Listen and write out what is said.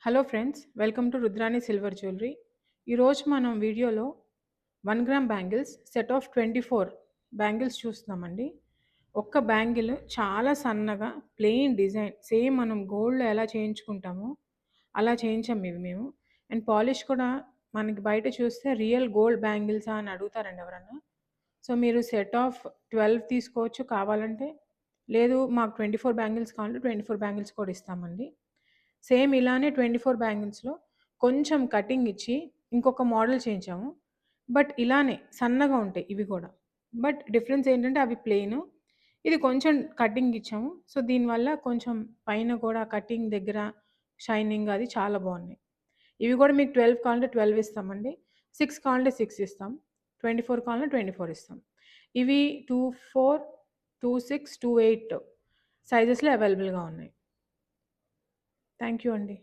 Hello friends, welcome to Rudrani silver jewellery. ఈరోజు మనం వీడియోలో 1 gram bangles set of 24 bangles చూస్తున్నామండి. ఒక్క బ్యాంగిల్ చాలా సన్నగా ప్లెయిన్ డిజైన్ సేమ్ మనం గోల్డ్‌లో ఎలా చేయించుకుంటామో అలా చేయించాం ఇవి మేము. అండ్ పాలిష్ కూడా మనకి బయట చూస్తే రియల్ గోల్డ్ బ్యాంగిల్సా అని అడుగుతారండి ఎవరన్నా. సో, మీరు సెట్ ఆఫ్ 12 తీసుకోవచ్చు కావాలంటే. లేదు మాకు 24 బ్యాంగిల్స్ కావాలంటే 24 బ్యాంగిల్స్ కూడా ఇస్తామండి. సేమ్ ఇలానే 24 బ్యాంగిల్స్‌లో కొంచెం కటింగ్ ఇచ్చి ఇంకొక మోడల్ చేయించాము. బట్ ఇలానే సన్నగా ఉంటాయి ఇవి గూడా. బట్ డిఫరెన్స్ ఏంటంటే అవి ప్లెయిను. ఇది కొంచెం కటింగ్ ఇచ్చాము. సో, దీనివల్ల కొంచెం పైన కూడా కటింగ్ దగ్గర షైనింగ్ అది చాలా బావున్నాయి. ఇవి గూడా మీకు 12 కావాలంటే 12 ఇస్తామండి. 6 కావాలంటే 6 ఇస్తాం. 24 కావాలంటే 24 ఇస్తాం. ఇవి 24, 26, 28 సైజెస్‌లో అవైలబుల్‌గా ఉన్నాయి. థ్యాంక్ యూ అండి.